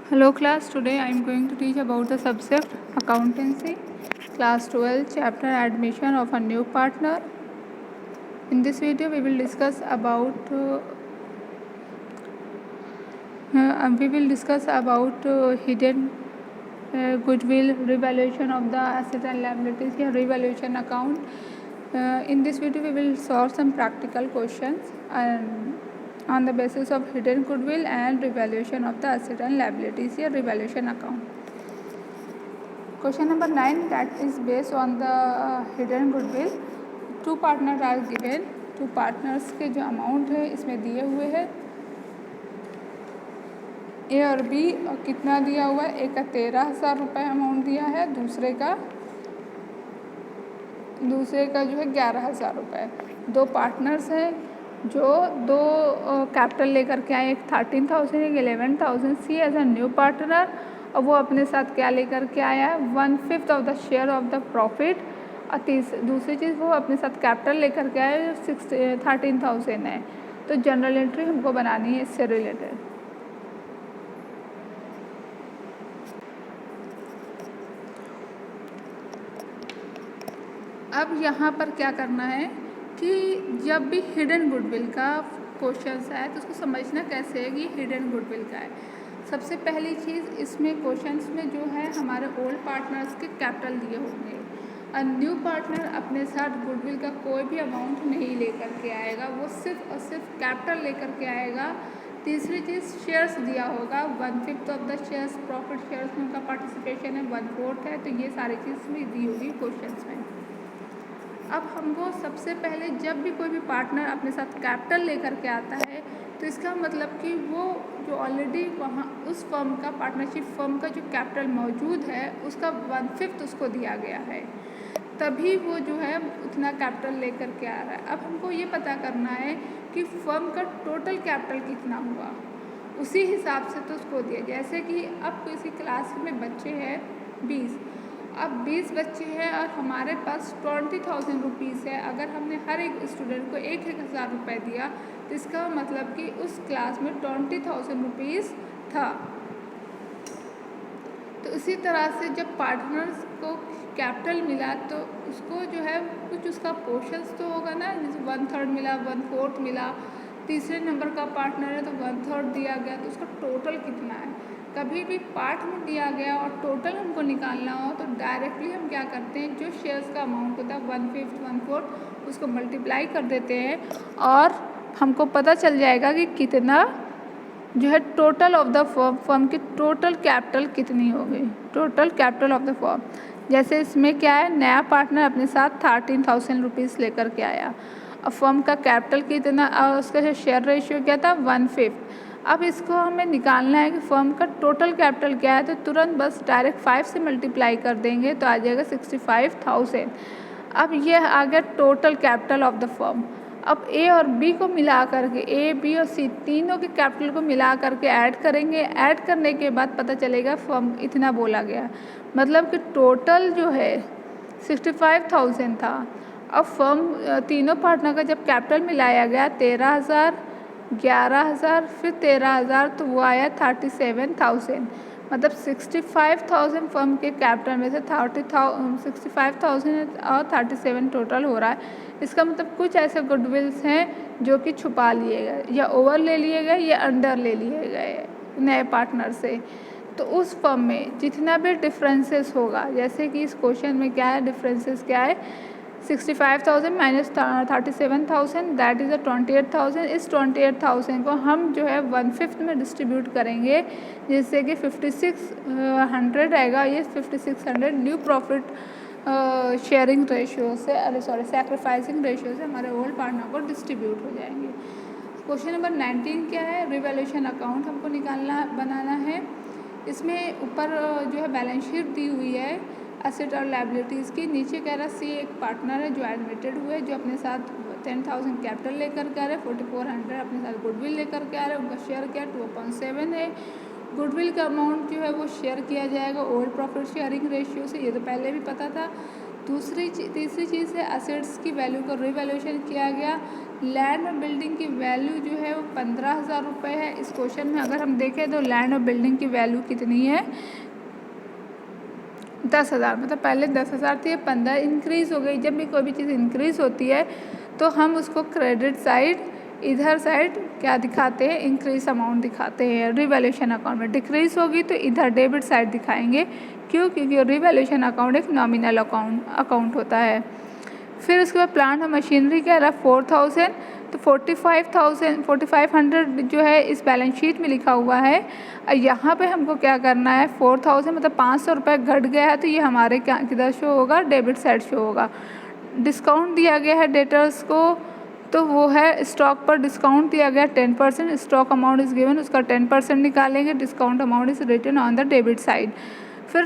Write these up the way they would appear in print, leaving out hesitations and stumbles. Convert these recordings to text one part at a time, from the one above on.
Hello class, today I am going to teach about the subject accountancy, class 12, chapter admission of a new partner. In this video we will discuss about hidden goodwill, revaluation of the asset and liabilities या revaluation account. In this video we will solve some practical questions and on the basis of hidden goodwill and revaluation of the asset and liabilities या revaluation account. Question number 9, that is based on the hidden goodwill. Two partners are given. Two partners के जो amount है इसमें दिए हुए हैं ए और B, और कितना दिया हुआ है, एक का 13,000 रुपये अमाउंट दिया है, दूसरे का जो है 11,000 रुपये। दो पार्टनर्स हैं जो दो कैपिटल लेकर के आए, एक 13,000 एक 11,000। सी एज अ न्यू पार्टनर, और वो अपने साथ क्या लेकर के आया है, 1/5 of the share of the profit. और दूसरी चीज़ वो अपने साथ कैपिटल लेकर के आए 13,000 है। तो जनरल एंट्री हमको बनानी है इससे रिलेटेड। अब यहाँ पर क्या करना है कि जब भी हिडन गुडविल का क्वेश्चन आए तो उसको समझना कैसे है कि हिडन गुडविल का है। सबसे पहली चीज़, इसमें क्वेश्चंस में जो है हमारे ओल्ड पार्टनर्स के कैपिटल दिए होंगे और न्यू पार्टनर अपने साथ गुडविल का कोई भी अमाउंट नहीं लेकर के आएगा, वो सिर्फ और सिर्फ कैपिटल लेकर के आएगा। तीसरी चीज़, शेयर्स दिया होगा, 1/5 of the shares, profit shares में उनका पार्टिसिपेशन है 1/4 है। तो ये सारी चीज़ भी दी होगी क्वेश्चंस में। अब हमको सबसे पहले जब भी कोई भी पार्टनर अपने साथ कैपिटल लेकर के आता है तो इसका मतलब कि वो जो ऑलरेडी वहाँ उस फर्म का, पार्टनरशिप फर्म का जो कैपिटल मौजूद है उसका 1/5 उसको दिया गया है, तभी वो जो है उतना कैपिटल लेकर के आ रहा है। अब हमको ये पता करना है कि फर्म का टोटल कैपिटल कितना हुआ, उसी हिसाब से तो उसको दिया। जैसे कि अब किसी क्लास में बच्चे हैं 20, अब 20 बच्चे हैं और हमारे पास 20,000 रुपीज़ है। अगर हमने हर एक स्टूडेंट को 1,000 रुपये दिया तो इसका मतलब कि उस क्लास में 20,000 रुपीज़ था। तो इसी तरह से जब पार्टनर्स को कैपिटल मिला तो उसको जो है कुछ उसका पोर्शंस तो होगा ना, जैसे 1/3 मिला, 1/4 मिला। तीसरे नंबर का पार्टनर है तो 1/3 दिया गया, तो उसका टोटल कितना है। कभी भी पार्ट में दिया गया और टोटल हमको निकालना हो तो डायरेक्टली हम क्या करते हैं, जो शेयर्स का अमाउंट होता है 1/5 1/4 उसको मल्टीप्लाई कर देते हैं और हमको पता चल जाएगा कि कितना जो है टोटल ऑफ द फर्म की टोटल कैपिटल कितनी हो गई, total capital of the firm. जैसे इसमें क्या है, नया पार्टनर अपने साथ 13,000 रुपीज़ लेकर के आया और फर्म का कैपिटल कितना और उसका जो शेयर रेशियो क्या था 1/5। अब इसको हमें निकालना है कि फर्म का टोटल कैपिटल क्या है, तो तुरंत बस डायरेक्ट 5 से मल्टीप्लाई कर देंगे तो आ जाएगा 65,000। अब ये आ गया total capital of the firm. अब ए और बी को मिला करके, ए बी और सी तीनों के कैपिटल को मिला करके ऐड करेंगे। ऐड करने के बाद पता चलेगा फर्म इतना बोला गया, मतलब कि टोटल जो है 65,000 था। अब फर्म तीनों पार्टनर का जब कैपिटल मिलाया गया 13,000, 11,000 फिर 13,000, तो वो आया 37,000। मतलब 65,000 फर्म के कैपिटल में से 65,000 और 37 टोटल हो रहा है। इसका मतलब कुछ ऐसे गुडविल्स हैं जो कि छुपा लिए गए या ओवर ले लिए गए या अंडर ले लिए गए नए पार्टनर से। तो उस फर्म में जितना भी डिफरेंसेस होगा, जैसे कि इस क्वेश्चन में क्या है, डिफरेंसेस क्या है, 65,000 माइनस 37,000 दैट इज़ 28,000। इस 28,000 को हम जो है 1/5 में डिस्ट्रीब्यूट करेंगे, जिससे कि 5,600 आएगा। ये 5,600 न्यू प्रॉफिट शेयरिंग रेशियो से सैक्रिफाइसिंग रेशियो से हमारे ओल्ड पार्टनर को डिस्ट्रीब्यूट हो जाएंगे। क्वेश्चन नंबर 19 क्या है, रिवैल्यूएशन अकाउंट हमको बनाना है। इसमें ऊपर जो है बैलेंस शीट दी हुई है एसेट और लायबिलिटीज़ की। नीचे कह रहा सी एक पार्टनर है जो एडमिटेड हुए, जो अपने साथ 10,000 कैपिटल लेकर के आ रहे हैं, 4,400 अपने साथ गुडविल लेकर के आ रहे हैं। उनका शेयर क्या 2.7 है। गुडविल का अमाउंट जो है वो शेयर किया जाएगा ओल्ड प्रॉफिट शेयरिंग रेशियो से, ये तो पहले भी पता था। तीसरी चीज़ है एसेट्स की वैल्यू का रिवैल्यूएशन किया गया लैंड और बिल्डिंग की वैल्यू जो है वो 15,000 रुपये है। इस क्वेश्चन में अगर हम देखें तो लैंड और बिल्डिंग की वैल्यू कितनी है, 10,000। मतलब पहले 10,000 थी, 15 इंक्रीज़ हो गई। जब भी कोई भी चीज़ इंक्रीज़ होती है तो हम उसको क्रेडिट साइड, इधर साइड क्या दिखाते हैं, इंक्रीज अमाउंट दिखाते हैं। रिवैल्यूएशन अकाउंट में डिक्रीज़ होगी तो इधर डेबिट साइड दिखाएंगे। क्यों? क्योंकि रिवैल्यूएशन अकाउंट एक नॉमिनल अकाउंट होता है। फिर उसके बाद प्लांट और मशीनरी कह रहा है 4,000, तो 4500 जो है इस बैलेंस शीट में लिखा हुआ है। यहाँ पे हमको क्या करना है, 4,000 मतलब 500 रुपये घट गया है तो ये हमारे क्या किधर शो होगा, डेबिट साइड शो होगा। डिस्काउंट दिया गया है डेटर्स को, तो वो है स्टॉक पर डिस्काउंट दिया गया 10%। स्टॉक अमाउंट इज़ गिवन, उसका 10% निकालेंगे। Discount amount is written on the debit side. फिर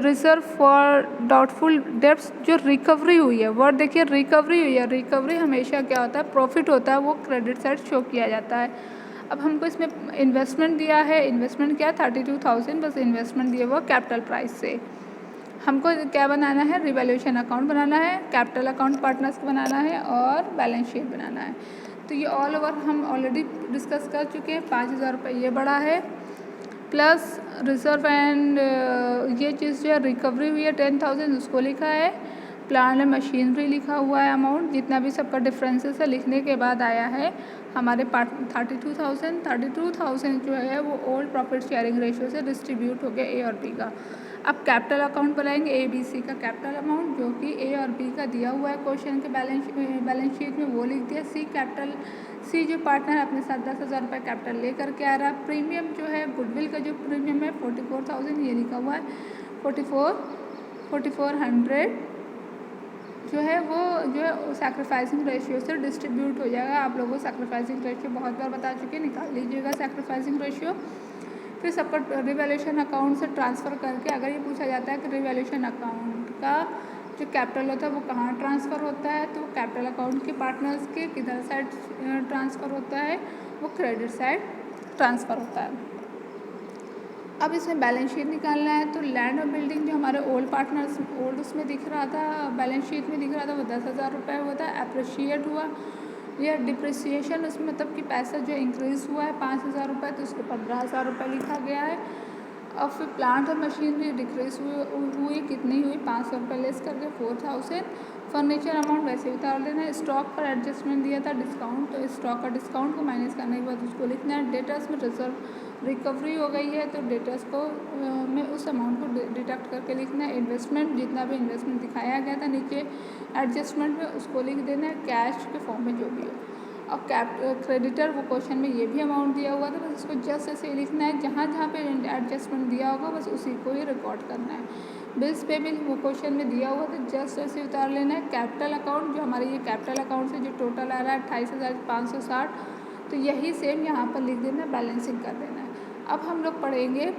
रिजर्व फॉर डाउटफुल डेब्ट्स, जो रिकवरी हुई है, वर्ड देखिए रिकवरी हुई है। रिकवरी हमेशा क्या होता है, प्रॉफिट होता है, वो क्रेडिट साइड शो किया जाता है। अब हमको इसमें इन्वेस्टमेंट दिया है, इन्वेस्टमेंट क्या 32,000 बस इन्वेस्टमेंट दिया हुआ कैपिटल प्राइस से। हमको क्या बनाना है, रिवैल्यूएशन अकाउंट बनाना है, कैपिटल अकाउंट पार्टनर्स को बनाना है और बैलेंस शीट बनाना है। तो ये ऑल ओवर हम ऑलरेडी डिस्कस कर चुके हैं। 5,000 रुपये ये बड़ा है, प्लस रिजर्व एंड ये चीज़ जो है रिकवरी हुई है 10,000 उसको लिखा है। प्लांट एंड मशीनरी लिखा हुआ है अमाउंट, जितना भी सबका डिफरेंसेस है लिखने के बाद आया है हमारे पार्ट 32,000 जो है वो ओल्ड प्रॉफिट शेयरिंग रेशियो से डिस्ट्रीब्यूट हो गया ए और बी का। अब कैपिटल अकाउंट बनाएंगे ए बी सी का कैपिटल अमाउंट, जो कि ए और बी का दिया हुआ है क्वेश्चन के बैलेंस शीट में, वो लिख दिया। सी जो पार्टनर अपने साथ 10,000 रुपये कैपिटल लेकर के आ रहा है। प्रीमियम जो है गुडविल का जो प्रीमियम है 44,000 ये लिखा हुआ है। 4,400 जो है वो जो है सैक्रिफाइसिंग रेशियो से डिस्ट्रीब्यूट हो जाएगा। आप लोगों को सैक्रिफाइसिंग रेशियो बहुत बार बता चुके, निकाल लीजिएगा सैक्रिफाइसिंग रेशियो। फिर सबका रिवैल्यूएशन अकाउंट से ट्रांसफ़र करके, अगर ये पूछा जाता है कि रिवैल्यूएशन अकाउंट का जो कैपिटल होता है वो कहाँ ट्रांसफ़र होता है, तो कैपिटल अकाउंट के पार्टनर्स के किधर साइड ट्रांसफ़र होता है, वो क्रेडिट साइड ट्रांसफ़र होता है। अब इसमें बैलेंस शीट निकालना है। तो लैंड और बिल्डिंग जो हमारे ओल्ड पार्टनर्स ओल्ड उसमें दिख रहा था, बैलेंस शीट में दिख रहा था, वो 10,000 रुपये हुआ था। अप्रिशिएट हुआ या डिप्रिसिएशन, उसमें मतलब कि पैसा जो इंक्रीज़ हुआ है 5,000 रुपये, तो उसको 15,000 रुपये लिखा गया है। और फिर प्लांट और मशीनरी डिक्रीज हुई कितनी हुई, 500 रुपये लेस करके 4,000। फर्नीचर अमाउंट वैसे उतार लेना है। स्टॉक पर एडजस्टमेंट दिया था डिस्काउंट, तो स्टॉक का डिस्काउंट को माइनस करने के बाद उसको लिखना है। डेटर्स में रिजर्व रिकवरी हो गई है तो डेटर्स को में उस अमाउंट को डिडक्ट करके लिखना है। इन्वेस्टमेंट, जितना भी इन्वेस्टमेंट दिखाया गया था नीचे एडजस्टमेंट में, उसको लिख देना है कैश के फॉर्म में जो भी हो। और क्रेडिटर, वो क्वेश्चन में ये भी अमाउंट दिया हुआ था, बस इसको जस्ट ऐसे लिखना है। जहाँ जहाँ पे एडजस्टमेंट दिया होगा बस उसी को ही रिकॉर्ड करना है। बिल्स पेबल, वो क्वेश्चन में दिया हुआ था, जस्ट ऐसे उतार लेना है। कैपिटल अकाउंट, जो हमारे ये कैपिटल अकाउंट से जो टोटल आ रहा है 28,560, तो यही सेम यहाँ पर लिख देना है, बैलेंसिंग कर देना है। अब हम लोग पढ़ेंगे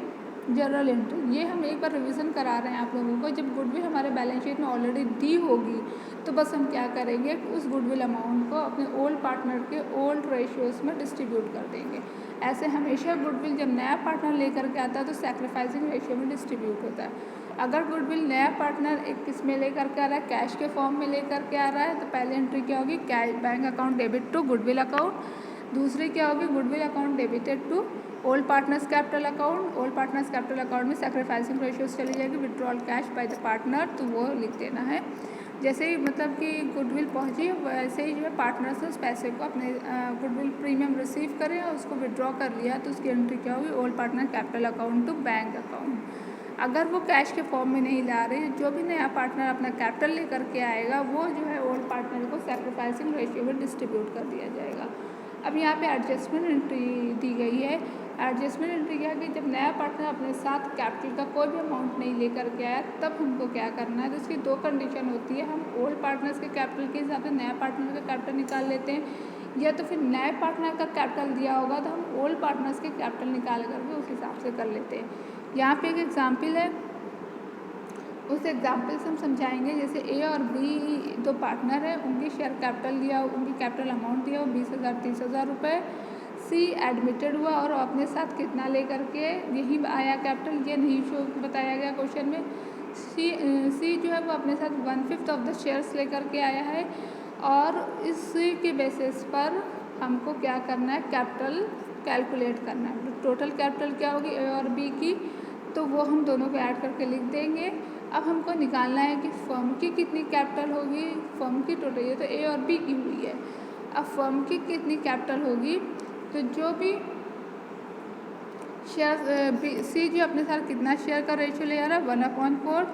जर्नल एंट्री। ये हम एक बार रिवीजन करा रहे हैं आप लोगों को। जब गुडविल हमारे बैलेंस शीट में ऑलरेडी दी होगी तो बस हम क्या करेंगे, उस गुडविल अमाउंट को अपने ओल्ड पार्टनर के ओल्ड रेशियोज़ में डिस्ट्रीब्यूट कर देंगे। ऐसे हमेशा गुडविल जब नया पार्टनर लेकर के आता है तो सैक्रिफाइसिंग रेशियो में डिस्ट्रीब्यूट होता है। अगर गुडविल नया पार्टनर एक किस में लेकर के आ रहा है, कैश के फॉर्म में लेकर के आ रहा है, तो पहले एंट्री क्या होगी, cash bank account debit to goodwill account. दूसरी क्या होगी, goodwill account debited to old partners capital account. Old partners capital account में सैक्रिफाइसिंग रेशियोज चली जाएगी, withdrawal cash by the partner, तो वो लिख देना है। जैसे ही मतलब कि गुडविल पहुंची वैसे ही जो है पार्टनर्स उस पैसे को अपने गुडविल प्रीमियम रिसीव करें और उसको विड्रॉ कर लिया, तो उसकी एंट्री क्या होगी, old partner capital account to bank account. अगर वो कैश के फॉर्म में नहीं ला रहे, जो भी नया पार्टनर अपना कैपिटल लेकर के आएगा वो जो है ओल्ड पार्टनर को सैक्रिफाइसिंग रेशियो में डिस्ट्रीब्यूट कर दिया जाएगा। अब यहाँ पे एडजस्टमेंट एंट्री दी गई है। एडजस्टमेंट एंट्री क्या है कि जब नया पार्टनर अपने साथ कैपिटल का कोई भी अमाउंट नहीं लेकर के आया तब हमको क्या करना है, तो उसकी दो कंडीशन होती है। हम ओल्ड पार्टनर्स के कैपिटल के हिसाब से नया पार्टनर का कैपिटल निकाल लेते हैं, या तो फिर नए पार्टनर का कैपिटल दिया होगा तो हम ओल्ड पार्टनर्स के कैपिटल निकाल करके उस हिसाब से कर लेते हैं। यहाँ पे एक एग्जाम्पल है, उस एग्जाम्पल से हम समझाएंगे। जैसे ए और बी दो पार्टनर है, उनकी शेयर कैपिटल दिया, उनकी कैपिटल अमाउंट दिया वो 20,000 30,000 रुपये। सी एडमिटेड हुआ और अपने साथ कितना लेकर के यही आया कैपिटल, ये नहीं शो बताया गया क्वेश्चन में। सी जो है वो अपने साथ 1/5 ऑफ द शेयर्स लेकर के आया है। और इसी के बेसिस पर हमको क्या करना है, कैपिटल कैलकुलेट करना है। टोटल कैपिटल क्या होगी ए और बी की, तो वो हम दोनों को ऐड करके लिख देंगे। अब हमको निकालना है कि फर्म की कितनी कैपिटल होगी, फर्म की टोटल, ये तो ए और बी की हुई है। अब फर्म की कितनी कैपिटल होगी, तो जो भी शेयर सी जो अपने साथ कितना शेयर का रेशियो ले आ रहा है 1/4,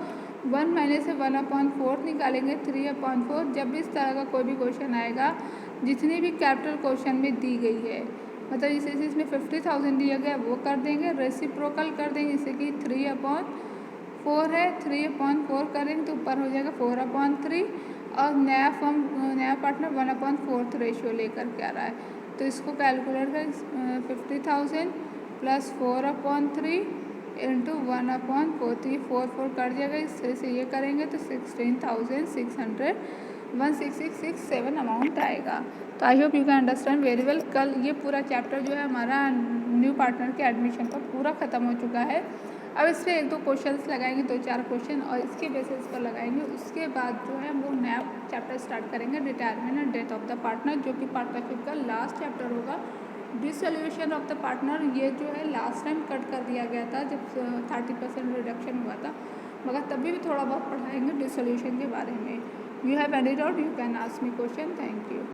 1 माइनस से 1/4 निकालेंगे 3/4। जब भी इस तरह का कोई भी क्वेश्चन आएगा, जितनी भी कैपिटल क्वेश्चन में दी गई है, मतलब जैसे इसमें 50,000 दिया गया वो कर देंगे, रेसिप्रोकल कर देंगे, जैसे कि 3/4 है, 3/4 करेंगे तो ऊपर हो जाएगा 4/3। और नया फॉर्म, नया पार्टनर 1/4 रेशियो लेकर के आ रहा है, तो इसको कैलकुलेट करें 50,000 प्लस 4/3 इंटू 1/4, तो ये 4 कट जाएगा। इस तरह से ये करेंगे तो 16,600 16667 अमाउंट आएगा। तो I hope you can understand very well. कल ये पूरा चैप्टर जो है हमारा न्यू पार्टनर के एडमिशन का पूरा ख़त्म हो चुका है। अब इस पर 1-2 क्वेश्चंस लगाएंगे, 2-4 क्वेश्चन, और इसके बेसिस पर लगाएंगे। उसके बाद जो है वो नया चैप्टर स्टार्ट करेंगे, retirement and death of the partner, जो कि पार्टनरशिप का लास्ट चैप्टर होगा। डिसोल्यूशन ऑफ द पार्टनर, ये जो है लास्ट टाइम कट कर दिया गया था जब 30% रिडक्शन हुआ था, मगर तभी भी थोड़ा बहुत पढ़ाएंगे डिसोल्यूशन के बारे में। You have any doubt, you can ask me question. Thank you.